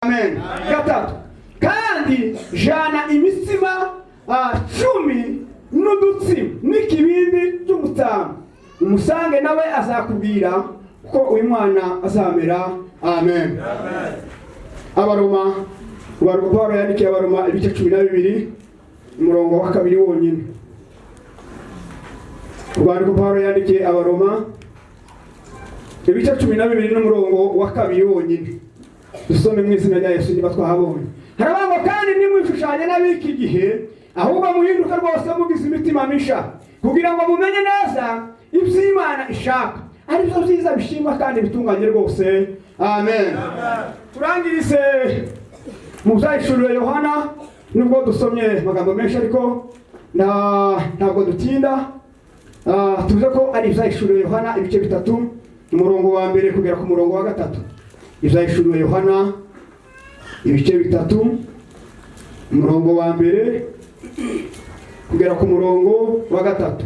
Amen. Gatatu. Kandi jana imitsima 10 n'udutsima n'ikibindi cy'umutama. Umusange nawe azakubwira ko uyu mwana azamera. Amen. Amen. Abaroma Pawulo yandikiye Abaroma ibice 12 umurongo wa 2 wonyine. Pawulo yandikiye Abaroma ibice 12 n'umurongo wa 2 wonyine. Dusome mu izina rya Yesu niba twahabonye. Harabango kandi nimwishushanya n'abiki gihe ahubwo muhinduka rwose mugize imitima misha kugira ngo mumenye neza ibyo Imana ishaka ari byo byiza bishimwa kandi bitunganye rwose. Amen. Turangirize muzayishurire Yohana nubwo dusomye magambo menshi ariko ntabwo dutinda. Tuvuze ko ari izayishurire Yohana ibice 3 umurongo wa 1 kugera ku murongo wa 3. Izayishurire Yohana ibice 3 umurongo wa 1 kugera ku murongo wa 3.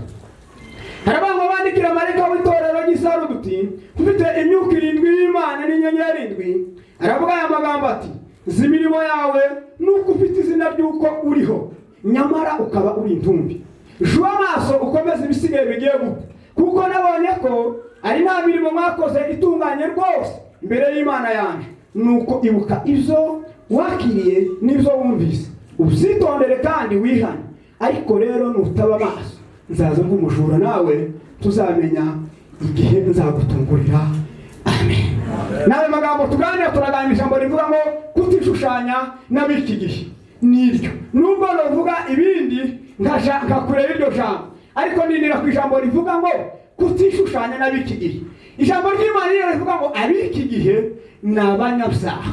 Harabango bandikira marayika w'itorero ry'Isaruduti ufite imyuka 7 y'Imana n'inyenyeri 7. Aravuga aya magambo ati: "Zimirimo yawe nuko ufite izina ry'uko uriho nyamara ukaba uri intumbi. Jua amaso ukomeze ibisigaye bigiye gupfa kuko nabonye ko ari nta mirimo mwakoze itunganye rwose mbere y'Imana yanjye. Nuko ibuka izo wakiriye n'izo wumvise uzitondere kandi wihane. Ariko rero nutaba amaso nzaza ngumujura nawe tuzamenya igihe nzagutungurira." Amen. Nawe magambo tuganira turaganira ijambo rivuga ngo kutishushanya n'abiki gihe niryo. Nubwo novuga ibindi nkakureba iryo jambo ariko ninira ku ijambo rivuga ngo kutishushanya n'abiki gihe. Ijambo ry'Imana rivuga ngo abiki gihe n'abanyabyaha.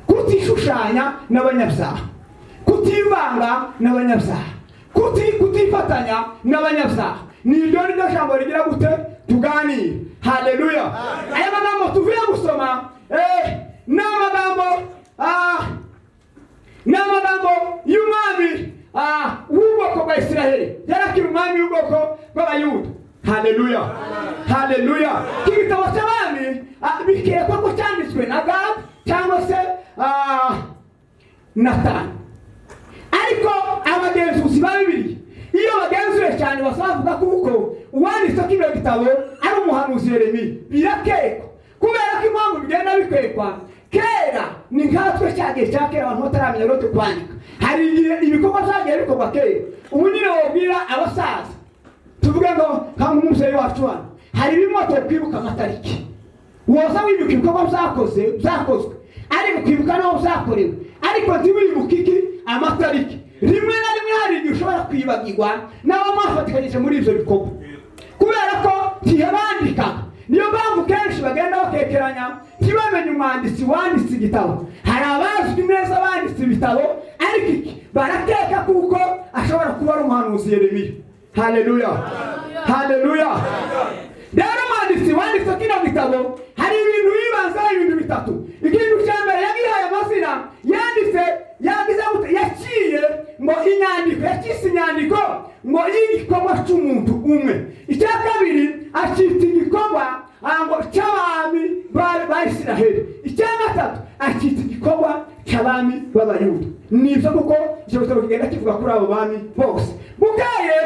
Kutishushanya n'abanyabyaha, kutivanga n'abanyabyaha, kutifatanya n'abanyabyaha. Niryo ni jambo rigira gute tuganira. Haleluya. Aya magambo tuvuye gusoma n'amagambo y'umwami w'ubwoko bwa Isiraheli. Yarakiri umwami w'ubwoko bw'Abayuda. Haleluya. Haleluya. Igitabo cy'abami bikekwa ko cyanditswe na Gad cyangwa se Nathan. Ariko abagenzuzi ba Bibiliya iyo bagenzure cyane basavuga kuko uwanditse kino gitabo ari umuhanuzi Yeremiya. Birakekwa kubera ko impamvu bigenda bikwekwa kera ni nkatwe cyagiye cyakera abantu bataramenya rote kwandika. Hari ibikorwa byagiye bikorwa kera. Ubu nyine wobwira abasaza tuvuge ngo kanga umubyeyi wacu hano hari bimoto kwibuka amatariki woza wibuka ibikorwa byakozwe ariko kwibuka naho byakorewe ariko ntiwibuka iki amatariki. Rimwe na rimwe hari igihe ushobora kwibagirwa n'abo mwafatikanyije muri ibyo bikorwa kubera ko ntibandika. Niyo mpamvu kenshi bagenda bakekeranya ntibamenye umwanditsi wanditse igitabo. Hari abazwi neza banditse ibitabo ariko iki barakeka kuko ashobora kuba ari umuhanuzi Yeremiya. Haleluya. Haleluya. Rero umwanditsi wanditse kino gitabo hari ibintu yibanza ibintu bitatu. Ikintu cya mbere yagihaye amazina yaciye ngo inyandiko yakise inyandiko ngo y'igikorwa cy'umuntu umwe. Icya kabiri acita igikorwa ngo cy'abami ba Isiraheli. Icya gatatu acita igikorwa cy'abami b'Abayuda. Nivyo kuko icyo gitabo kigenda kivuga kuri abo bami bose. Bukaye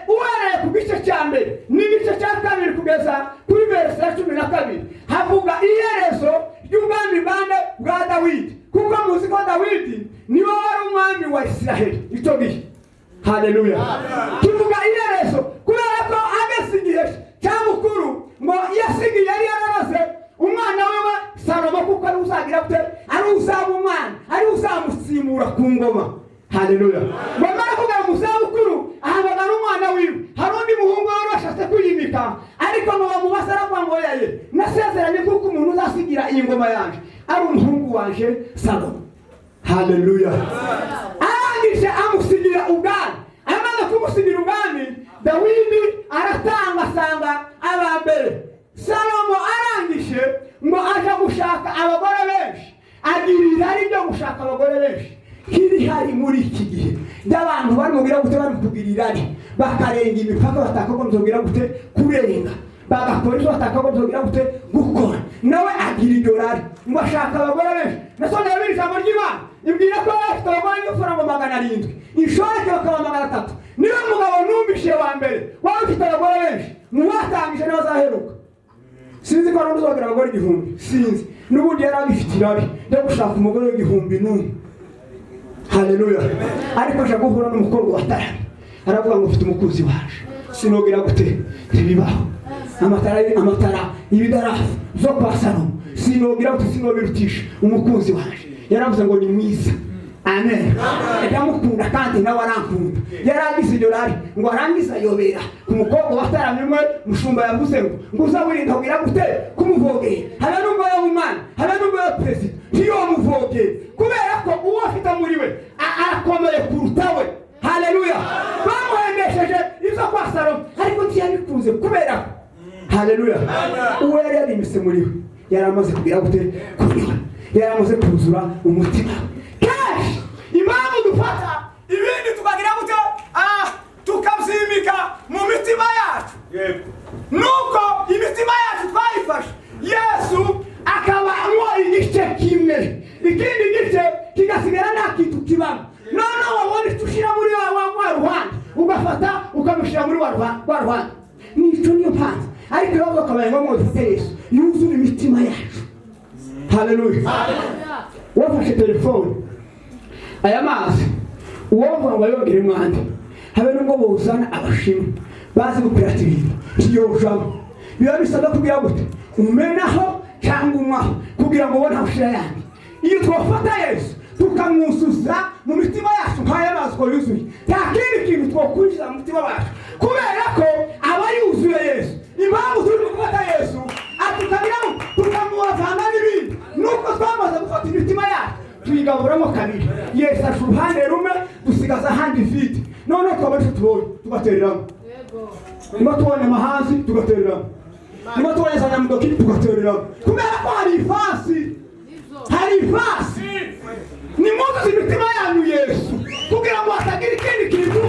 uhereye ku gice cya mbere n'igice cya kabiri kugeza kuri verse ya 12 havuga iherezo ry'ubwami bwa Dawidi. Kuko muzi ko Dawidi niwe wari umwami wa Isiraheli icyo gihe. Haleluya. Tuvuga iherezo kubera ko ageze igihe cy'amukuru ngo yasigiye yari yararaze umwana we Salomo kuko ari uzagira gute ari uzaba umwana ari uzamusimura ku ngoma. Haleluya. Bamara kugira umuzabukuru ahabaga n'umwana wiwe hari undi muhungu wari washatse kuyimika ariko ngo bamubasara ngo yaye nasezeranye kuko umuntu uzasigira iyi ngoma yanje ari umuhungu wanje Salomo. Haleluya. Arangije amusigira ubwami. Amaze kumusigira ubwami Dawidi aratanga asanga abambere. Salomo arangije ngo aje gushaka abagore benshi agirira ari byo gushaka abagore benshi. Kiri hari muri iki gihe y'abantu bari mubwira gute bari kugirira bakarenga imipaka batakagombye kurenga bagakora ibyo batakagombye gukora nawe agira idolari ngo ashaka abagore benshi nasomeye biri ijambo ry'Imana ibwira ko bafite abagore n'amafaranga 700 inshoreke bakaba 300 niyo mugabo numvishe wa mbere waba ufite abagore benshi mubatangije n'abazaheruka sinzi ko arundi uzogera abagore 1000 sinzi n'ubundi yarabifite irabi yo gushaka umugore w'igihumbi n'umwe. Haleluya. Ariko aje guhura n'umukobwa watara aravuga ngo ufite umukunzi waje sinogera gute ntibibaho amatara ibidarafu zo kwa Salomo sinogera gute sinobirutisha umukunzi waje yaravuze ngo ni mwiza. Amen. Ndamukunda kandi nawe arankunda. Yaragize dolari ngo arangiza yobera ku mukobwa wataramwe mushumba yavuze ngo uzawirinda kugira gute kumuvogera. Haba n'ubwo y'Imana, haba n'ubwo ya president. Hiyo muvogera. Kubera ko uwo afite muri we arakomeye kurutawe. Haleluya. Bamuhendesheje izo kwa Salomo ariko ntiyabikuze kubera. Haleluya. Uwo yari yabimise muri we yaramaze kugira gute kuri. Yaramaze kuzura umutima. Impamvu dufata ibindi tukagira gute tukabyimika mu mitima yacu nuko imitima yacu twayifashe Yesu akabamo igice kimwe ikindi gice kigasigara nta kintu kibamo none wabona tushira muri wa ruhande ugafata ukamushira muri wa ruhande nico niyo mpamvu ariko rero bakabaye ngo dufite Yesu yuzura imitima yacu. Haleluya. Wafashe telefone aya mazi uwumva ngo yongere mwande habe nubwo buzana abashimwe bazi gupirata ibintu kiyojamo biba bisaba kugira gute umenaho cyangwa umwaho kugira ngo ubone ahushira yandi. Iyo twafata Yesu tukamwuzuza mu mitima yacu nk'aya mazi ko yuzuye nta kindi kintu twakwinjiza mu mitima wacu kubera ko aba yuzuye Yesu. Impamvu turi gufata Yesu atukagira tukamuwavanga n'ibindi nuko twamaze gufata imitima yacu tuyigaburamo kabiri. Yesu ashuruhande rumwe dusigaza handi vite none twabashe tugatereramo niba tubonye amahanzi tugatereramo niba tubonye zanyamudoki tugatereramo kubera ko hari ifasi ni muzi imitima yanyu Yesu kugira ngo hatagira ikindi kintu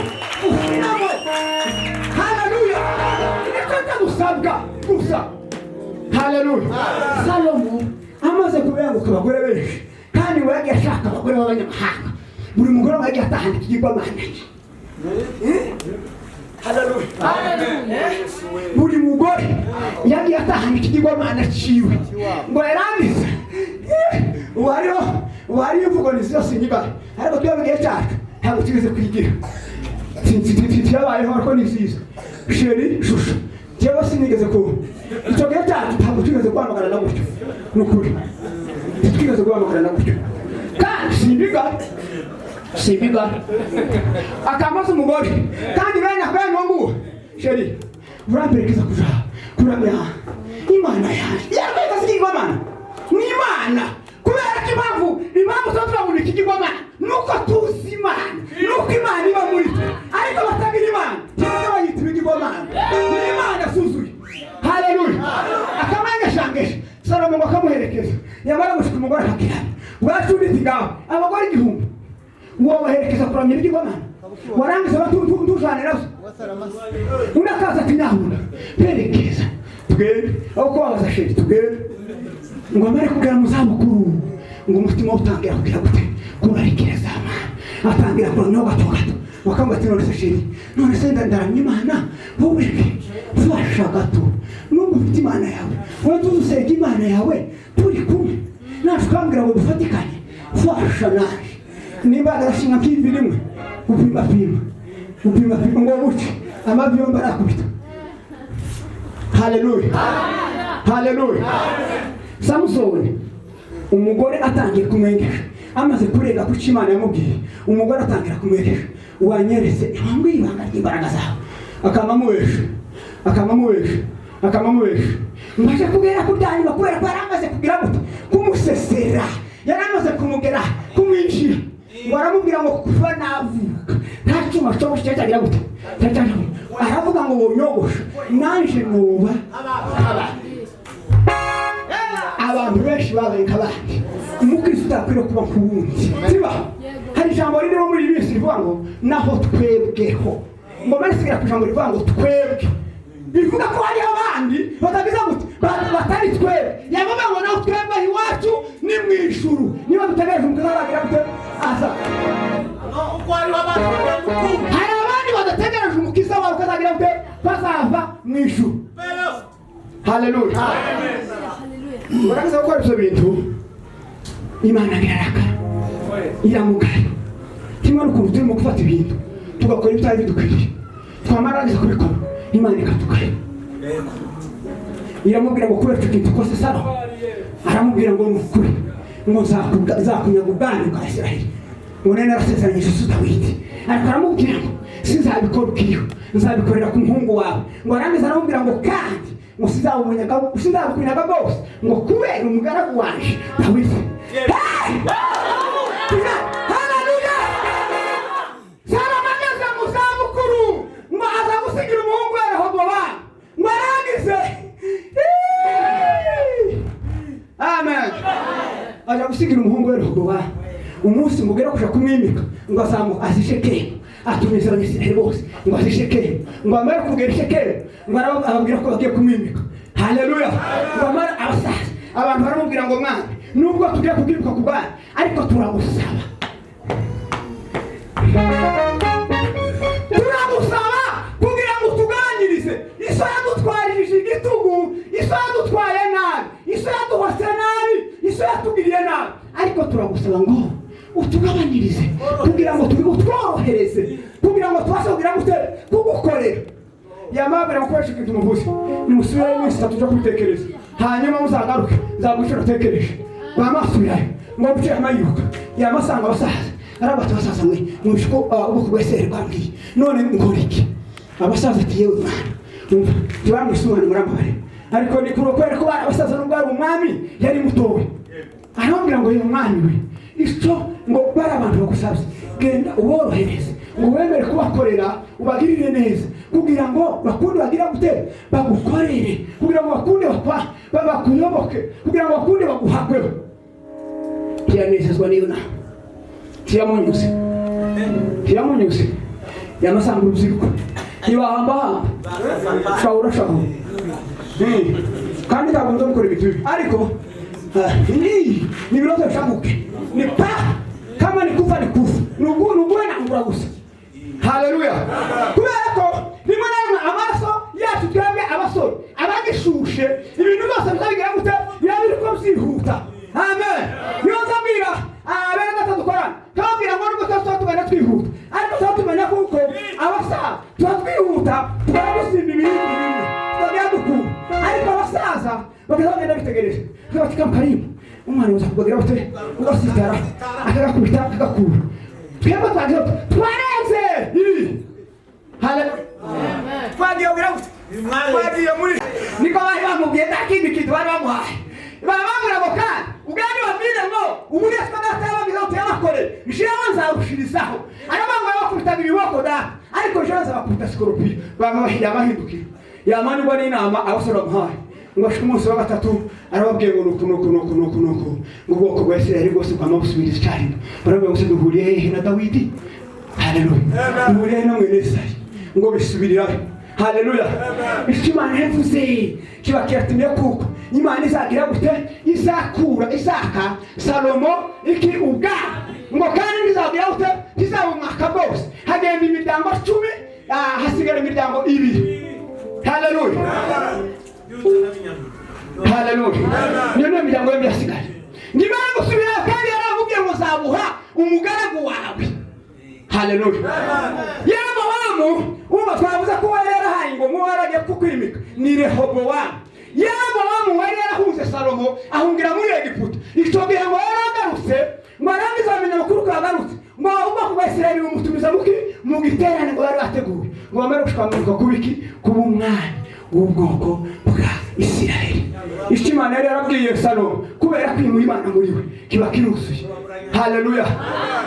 ushyiramo. Haleluya. Nicyo cyagusabwa gusa. Haleluya. Salomo amaze kubenguka abagore benshi kandi we yagiye ashaka abagore b'abanyamahanga buri mugore wagiye atahana ikigirwamana cye. Haleluya. Buri mugore yagiye atahana ikigirwamana ciwe ngo yarangize wariyo mvugo nizo sinyiba ariko twebwe cyacu ntabwo tugeze kwigira yabayeho ariko nisiza sheri shusho jewe sinigeze ko icyo gihe cyacu ntabwo tugeze kwamagana na gutyo n'ukuri twigeze kwamagana na gutyo kandi simbiga akamaze umugore kandi bene ngo sheri uramperekeza kuramya Imana yaje yarweka sikigwamana ni Imana kubera ko impamvu tutabona ikigwamana nuko tuzi Imana nuko Imana iba muri twe ariko batagira Imana cyangwa bayita ikigwamana ni Imana suzuye. Haleluya. Akamanya shangesha Salomo akamuherekeza yamara gushika umugore akakira bwacubiti gaho abagore 1000 uwo baherekeza kuramya ikigwamana warangiza batujana unakaza tinyahura perekeza tugende aho kwabaza sheri tugende ngo amare kugera mu zabukuru ngo umutima utangira kugira gute kurarikireza Imana atangira kuramya gato wakambati none sheri none se ndaramya Imana wowe fasha gato nubwo ufite Imana yawe wowe tuzusega Imana yawe turi kumwe nashukambira ngo dufatikanye fasha naje niba arashinga kivi rimwe upima ngo buce amabyomba arakubita. Haleluya. Haleluya. Samusoni umugore atangiye kumwengesha amaze kurega ku Imana yamubwiye umugore atangira kumwengesha wanyeretse impamvu y'ibanga ry'imbaraga zawe akamamubesha mbaje kugera kubyanyuma kubera ko yaramaze kugira gute kumusesera yaramaze kumugera kumwinjira baramubwira ngo kuva navuka nta cyuma cyo cyagira gute aravuga ngo wonyogosha nanje nuba abantu benshi babaye nk'abandi umukristo akwiriye kuba ku wundi siba hari ijambo riri muri iyi minsi rivuga ngo naho twebweho ngo basigira ku ijambo rivuga ngo twebwe bivuga ko hari abandi batagize gute batari twebwe yavuga ngo naho twebwe iwacu wacu ni mu ijuru. Niba dutegereje umukiza aragira gute aza. Hari abandi badategereje umukiza wawe ukazagira gute bazava mu ijuru. Haleluya. Baraza gukora ibyo bintu Imana biraraka iramugayo. Kimwe n'ukuntu turimo gufata ibintu tugakora ibitari bidukwiriye twamarangiza kubikora Imana ikatugayo. Iramubwira ngo kubera ikintu kose saro aramubwira ngo mukuri ngo nzakunyaga ubwami bwa Isiraheli ngo nene narasezeranyije so Dawidi ariko aramubwira ngo sinzabikora ukiyo nzabikorera ku muhungu wawe ngo arangiza aramubwira ngo kandi ngo sinzabukunyaga bwose ngo kubera umugaragu wanje Dawidi. Haleluya. Salomo ageze mu zabukuru ngo aza gusigira umuhungu we Rehobowamu ngo arangize. Amen. Aja gusigira umuhungu we Rehobowamu umunsi mugera kuja kumwimika ngo azishekere atumiza Abisirayeli bose ngo azishekere ngo amara kugera ishekere ngo arababwira ko bagiye kumwimika. Haleluya. Ngo amara abasaza abantu baramubwira ngo mwana nubwo tugiye kubwirwa ku bana ariko turagusaba kugira ngo tuganirize. Iso yadutwarishije igitugu, iso yadutwaye nabi, iso yaduhose nabi, iso yatugiriye nabi, ariko turagusaba ngo utugabanirize kugira ngo tworohereze kugira ngo tubashe kugira ngo kugukorera. Yamabera mukoresha ikintu muvuze nimusubire iminsi 3 cyo kubitekereza hanyuma muzagaruke nzagushira utekereje bamasubirayo ngo buce amayuka yamasanga abasaza arabata abasaza mwe mwishiko ubwo kwesere bambwiye none ngoriki abasaza ati yewe mwana tibamwisumana muramabare ariko ni kuro kwera ko abasaza n'ubwo ari umwami yari mutowe arambwira ngo yewe mwami we ico ngo bara abantu bagusabye genda uborohereze ngo wemere kubakorera ubagirire neza kugira ngo bakunde bagira gute bagukorere kugira ngo bakunde bakuyoboke kugira ngo bakunde baguhakweho. Kiranezezwa niyo na kiramunyuze yamasanga urubyiruko ntibahamba shawura kandi ntabwo nzo gukora ibintu bibi ariko ni birozo bishamuke ni pa kama ni kufa nuguwe na ngura gusa. Haleluya. Kubera ko nimwe na amaso yacu twebwe abasore abagishushe ibintu byose bizabigira gute birabiri ko byihuta. Amen. Niyo nzabwira abera gatandukana kabwira ngo nubwo tuzatubana twihuta ariko tuzatubana kuko abasaza tuzatwihuta twagusimba ibintu tuzagenda ariko abasaza bakazagenda bitegereje batika karibu umwana uza kubagira bate ugasitara akagakubita akagakura twebwe twarenze. Haleluya. Twagiye ugira gute twagiye muri niko bari bamubwiye ntakindi kintu bari bamuhaye bababura ngo kandi ubwani wabwire ngo ubuye twatarabiza utyamakore jewe nzarushirizaho arabango bakubita ibiboko da ariko jewe nzabakubita sikoropi bamahira bahindukira yamani ngo n'inama abasora muhaye ngo ashika umunsi wa gatatu arababwiye ngo nuko ubwoko bwa Isirayeli bwose bwamabusubiriza cyane baravuga ngo duhuriye hehe na Dawidi. Haleluya. Duhuriye na mwene Isirayeli ngo bisubirira. Haleluya. Ishimana yavuze kiba kiratumye kuko Imana izagira gute izakura izaka Salomo iki ubwa ngo kandi izagira gute izabumaka bose hagenda imiryango 10 hasigara imiryango 2. Haleluya. Haleluya. Niyo imiryango yombi yasigara Imana gusubira kandi yaramubwiye ngo zabuha umugaragu wawe. Haleluya. Yerobowamu uba twavuze ko yarahaye ngo muwaragiye kukwimika ni Rehobowamu. Yerobowamu wari yarahuze Salomo ahungira muri Egiputa icyogihe ngo yaragarutse ngo arangiza amenya makuru ko yagarutse ngo ubwo ku Isirayeli umutumiza Mugiterane ngo bari bateguye ngo bamare gushikamuka kubiki kuba umwami w'ubwoko bwa Isirayeli. Ishimana yari yarabwiye Salomo kubera kwimura Imana muri we kiba kirusuye. Haleluya.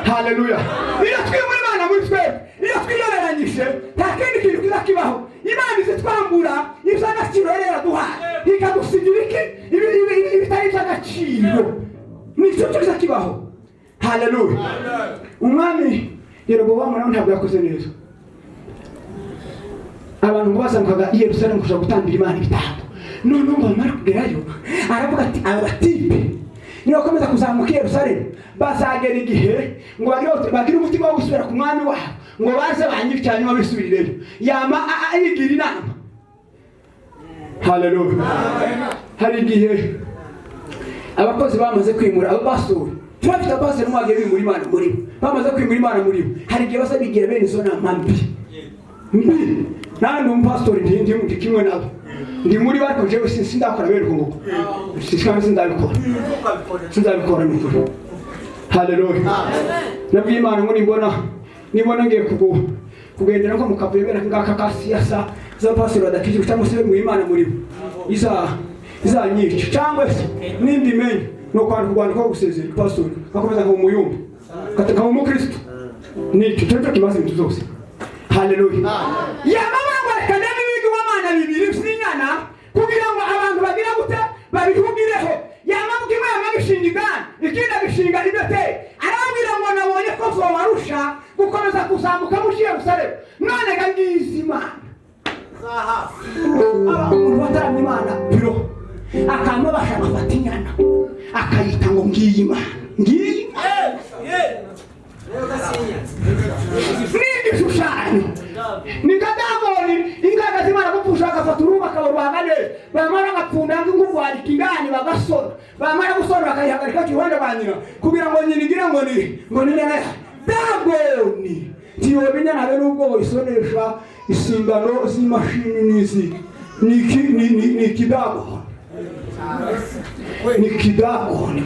Haleluya. Iyo twimura Imana muri twe iyo twiyoberanyije nta kindi kintu kizakibaho. Imana izitwambura iby'agaciro yari yaraduhaye ikadusigira ibitari iby'agaciro nicyo kizakibaho. Haleluya. Umwami Yerobowamu nawe ntabwo yakoze neza. Abantu bazamukaga i Yerusalemu kuja gutambira Imana ibitambo none ngo bamara kugerayo aravuga ati abatipe niyo komeza kuzamuka Yerusalemu bazagera igihe ngo bagire umutima wo gusubira ku mwami wabo ngo baze banyicanye babisubirireyo yama ayigira inama. Haleluya. Hari igihe abakozi bamaze kwimura abasuri turafite abakozi n'umwage bimura Imana muri bo bamaze kwimura Imana muri bo hari igihe basa bigira bene izo nama mbi nandi umupastori ndi kimwe nabo ndi muri bariko jewe sindakora bene ngo sindabikora n'ukuri. Haleluya. Nabwiye Imana ngo nibona ngiye kugendera ko mukavuyebera ngaka kasiyasa za pastor badakije cyangwa se mu Imana muri bo izanyica cyangwa se nindi menye no kwandika ko gusezera pastor bakomeza ngo umuyumba kataka mu Kristo ni cyo kimaze ibintu zose. Haleluya. Yamama ngwarekana n'ibintu w'Imana bibiri sinyana kugira ngo abantu bagira gute babihugireho yamama kimwe yagishinga ikindi gishinga ibete arabwira ngo nabonye ko so warusha gukomeza kuzamuka mu Yerusalemu none gangiza Imana abantu bataramye Imana biro akamba bashaka batinyana akayita ngo ngiye Imana ngiye n'igishushanyo nikadaboni ingaga zimara gupfusha agafata uruba akabarwagane bamara gapfunda nk'urwari kingani bagasona bamara gusona bakayihagarika kihonde banyina kugira ngo nyinigire ngo ni nene dagoni tiyo binyana be nubwo isonesha isingano z'imashini nizi ni kidago ni kidago ni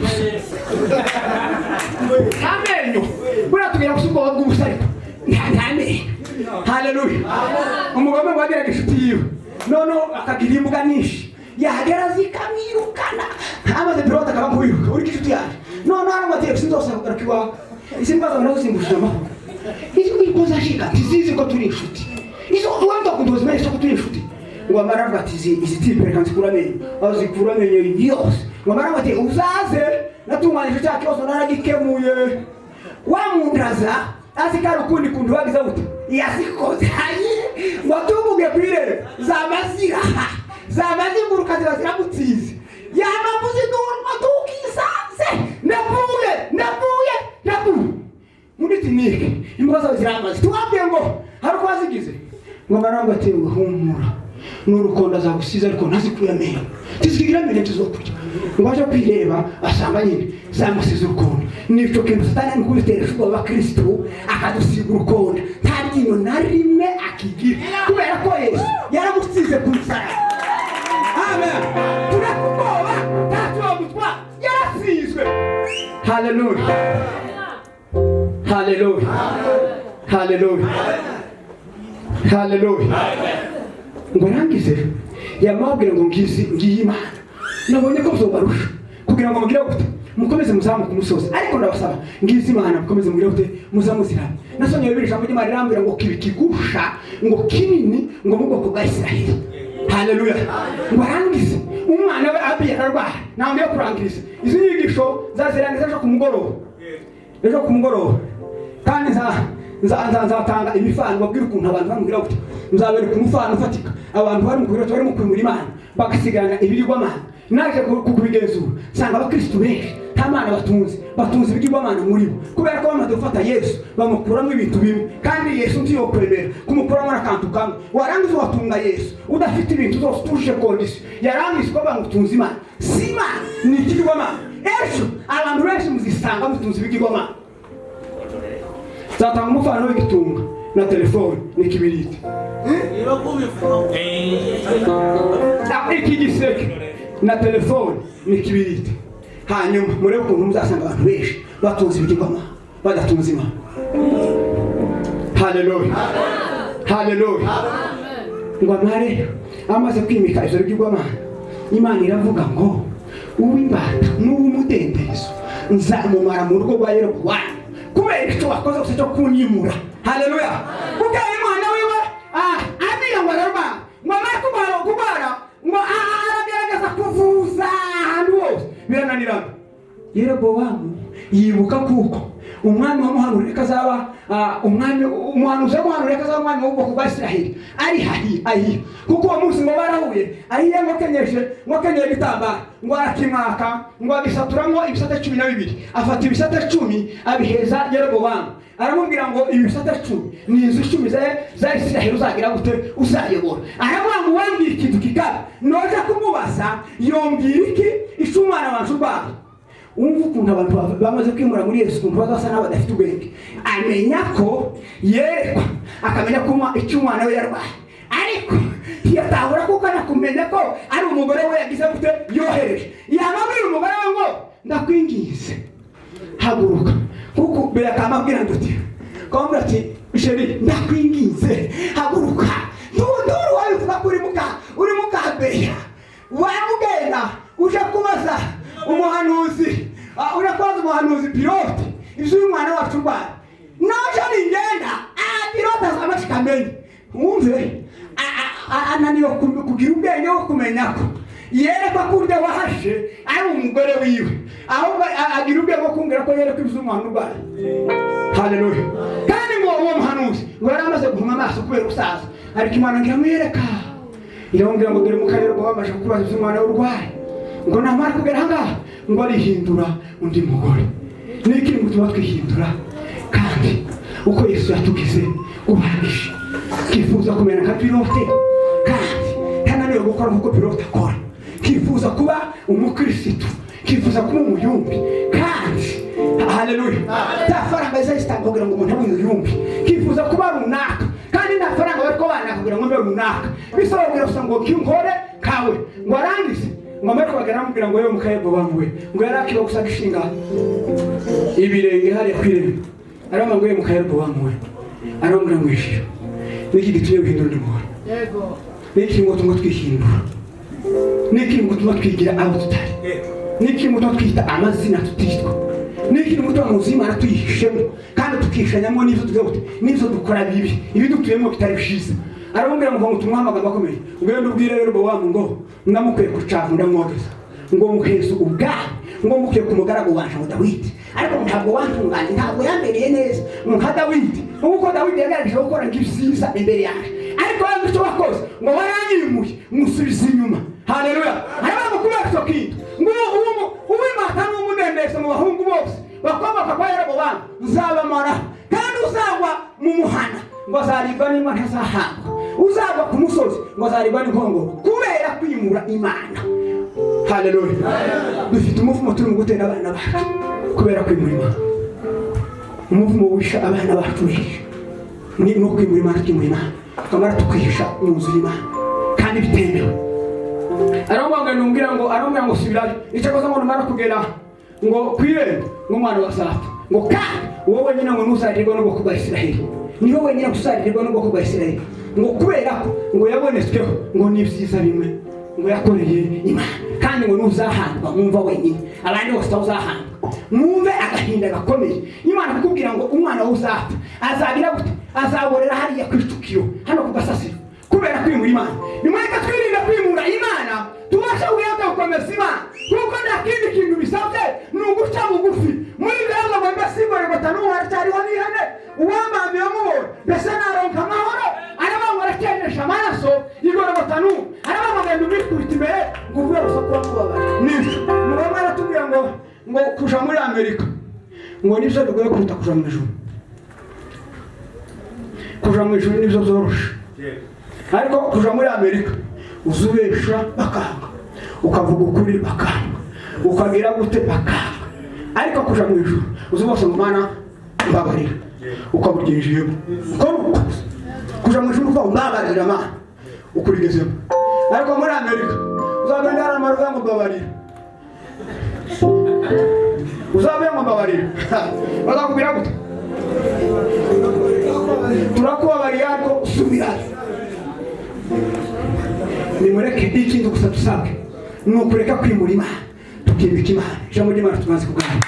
amenyo bura tugira kusuko bw'ubusari ntane. Haleluya. Umugome wagira gishuti yiwe nono akagira imbwa nishi yagera zikamwirukana amaze pirota akabamuyiruka uri gishuti yaje nono aramatiye sinzose akarakiwa isimbaza nazo simbushama izo ikoza shika tizizi ko turi inshuti izo wanda kudoza mesho ko turi inshuti ngo amaravuga ati izi tipe kandi kuramenye azikuramenye yose ngo amaravuga ati uzaze natunganyije cya kibazo naragikemuye wamundaza asikara ukundi kundu wagiza uti yasikoze hayi watumuge kwire zamaziguruka ziramutsize yamamuzi ndumva tukisanze nabuye muri tinike imbaza ziramaze tuwabwiye ngo hari kwazigize ngo maranga ati humura n'urukondo azagusiza ariko ntazikuyamenye tizigira mbere tuzokurya ngo aje kwireba asanga nyine zamusize urukondo nico kintu satani n'ukubitera ubwoba Kristo akadusiga urukondo nta ryinyo na rimwe akigira kubera ko Yesu yaramusize ku musaraba. Amen. Turakugoba tatwagutwa yarasizwe. Haleluya. Haleluya. Haleluya. Haleluya. Ngo rangize yamabwira ngo ngiye Imana nabonye ko zobarusha kugira ngo mugire gute mukomeze muzamuka umusozi ariko ndabasaba ngize Imana mukomeze mugire gute muzamuzirana nasonye bibiri jambo ry'Imana rirambira ngo kibikigusha ngo kinini ngo mu bwoko bwa Isiraheli. Haleluya. Ngo rangize umwana we abiye ararwara ntabwo yo kurangiriza izi nyigisho zazirangiza ejo ku mugoroba kandi nzatanga imifano babwira ukuntu abantu bamubwira gute nzabereka umufano ufatika abantu bari mu kubira bari mu kwimura Imana bagasigana ibirigwamana naje kubigenzura sanga abakristo benshi nta Mana batunze ibirigwamana muri bo kubera ko bamaze gufata Yesu bamukuramo ibintu bimwe kandi Yesu ntiyo kwemera kumukuramo n'akantu kamwe warangiza watunga Yesu udafite ibintu zose tuje kondisi yarangiza ko bamutunze Imana si Imana ni ikirigwamana ejo abantu benshi muzisanga mutunze ibirigwamana. Zatanga umufano w'igitunga na telefone n'ikibiriti iki giseke na telefone n'ikibiriti hanyuma murebe ukuntu muzasanga abantu benshi batunze ibigirwamana badatunze Imana. Haleluya. Haleluya. Ngo amare amaze kwimika ivyo bigirwamana Imana iravuga ngo uw'imbata n'uw'umudendezo nzamumara mu rugo rwa Yerobowamu kubera icyo wakoze gusa cyo kunyimura. Haleluya. Kuko Imana wiwe abiye ngo araba ngo amara kubara ngo aragerageza kuvuza ahantu hose birananirana. Yerobowamu yibuka kuko umwami wamuhanurira kazaba umwami umuhanuzi wamuhanurira kazaba umwami w'ubwoko bwa Isiraheli ari hahi kuko uwo munsi ngo barahuye ahiye ngo kenyeye gitambara ngo arakimaka ngo agisaturamo ibisate 12 afata ibisate 10 abiheza Yerobowamu aramubwira ngo ibisate 10 ni inzu 10 za Isiraheli uzagira gute uzayobora aravuga ngo wambira ikintu kikaba noje kumubaza yombira iki icumwana wacu rwabo umva ukuntu abantu bamaze kwimura muri Yesu ukuntu bazasa n'abadafite ubwenge amenya ko yerekwa akamenya kuma icumwana we yarwaye ariko yatahura kuko anakumenya ko ari umugore we yagize gute yohereje yamabwira umugore we ngo ndakwingize haguruka kuko birakamabwira nduti komba ati sheri ndakwingize haguruka nduru wabivuga kuri uri mukabeya wamugenda uje kubaza umuhanuzi urakoze umuhanuzi pilote ibyo umwana wacu rwara naje ningenda pilote azabashikamenye umve ananiwe kugira ubwenge wo kumenya ko yerekwa kurya wahashe ari umugore wiwe ahubwo agira ubwenge wo kumbwira ko yerekwa ibyo umwana rwara haleluya kandi ngo uwo muhanuzi ngo yaramaze guhuma amaso kubera usaza ariko Imana ngiramwereka irambwira ngo dore mukayero bamaje kubaza ibyo umwana urwaye ngo namara kugera ngaha ngo arihindura undi mugore niki ngutuma twihindura kandi uko Yesu yatugize ubanisha kifuza kumera nka pilote kandi tananiwe gukora nkuko pilote akora kifuza kuba umukristo kifuza kuba umuyumbi kandi haleluya tafaranga izayistanga kugira ngo umuntu abe umuyumbi kifuza kuba runaka kandi nta faranga bariko bana kugira ngo mbe runaka bisaba kugira ngo kinkore kawe ngo arangize ngomera kubagera mubwira ngo yewe mukayebo bamwe ngo yarakiba gusagishinga ibirenge hari kwiremba arama ngo yewe mukayebo bamwe arambwira ngo ishira niki gituye guhindura ndimora yego niki ngo tungo twihindura niki ngo tungo twigira abo tutari niki ngo twita amazina tutitwa niki ngo twamuzima natuyishemo kandi tukishanyamo n'izo tugote n'izo dukora bibi ibi dutuyemo bitari bishize arambwira ngo tumwamagambo akomeye ugende ubwire rero bawamu ngo ndamukwiye kucavu ndamwogeza ngo muheso ubwawe ngo mukwiye kumugaragu wanje ngo Dawidi ariko ntabwo wantunganye ntabwo yambereye neza nka Dawidi uko Dawidi yagaragaje gukora ngibisiza imbere yaje ariko wanze cyo wakoze ngo waranyimuye musubiza inyuma haleluya araba kubera cyo kintu ngo uwimata n'umudendese mu bahungu bose bakomoka kwa Yerobowamu uzabamara kandi uzagwa mu muhana ngo azaribwa n'imwa ntazahangwa uzagwa ku musozi ngo azaribwa n'inkongoro kubera kwimura Imana haleluya dufite umuvumo turi mu gutera abana bacu kubera kwimura Imana umuvumo wisha abana bacu ni no kwimura Imana twimura Imana kamara tukwisha mu nzu y'Imana kandi bitemewe arambwira ngo subirayo icyo koza ngo numara kugera ngo kwiremba ngo umwana wasapfa ngo kandi wowe nyine ngo nuzarirwa n'ubwoko bwa Isiraheli niho wenyine gusarirwa n'ubwoko bwa Isiraheli ngo kubera ko ngo yabonetsweho ngo nibyiza bimwe ngo yakoreye Imana kandi ngo nuzahandwa mwumva wenyine abandi bose uzahandwa mwumve agahinda gakomeye Imana kukubwira ngo umwana uzapfa azagira gute azaborera hariya kwicukiro hano ku gasasiro kubera kwimura Imana nimweka twirinda kwimura Imana tubasha kuyaga gukomeza Imana kuko nta kindi kintu bisabye ni uguca bugufi muri byango ngo mbasibore batanu haracyariho n'ihane uwambambiye mubona mbese naronka amahoro arabanga arakenesha amaraso igora batanu arabanga ngenda ubikubita imbere ngo uvuye gusokora kubabara nibyo mugomba aratubwira ngo kuja muri Amerika ngo nibyo bigoye kuruta kuja mu ijuru kuja mu ijuru nibyo byoroshe ariko kuja muri Amerika uzubesha bakanga ukavuga ukuri bakanga ukagira gute bakanga ariko kuja mu ijuru uzubose mu Mana mbabarira ukabugenjiyemo kuja mu ijuru kwa mbabarira Mana ukurigezemo ariko muri Amerika uzagenda amaruga ngo mbabarira uzabemo mbabarira bazakubwira gute turakubabarira ariko subirayo nimureke ikintu gusa dusabwe ni ukureka kwimura Imana tukimika Imana ijambo ry'Imana tumaze kuganira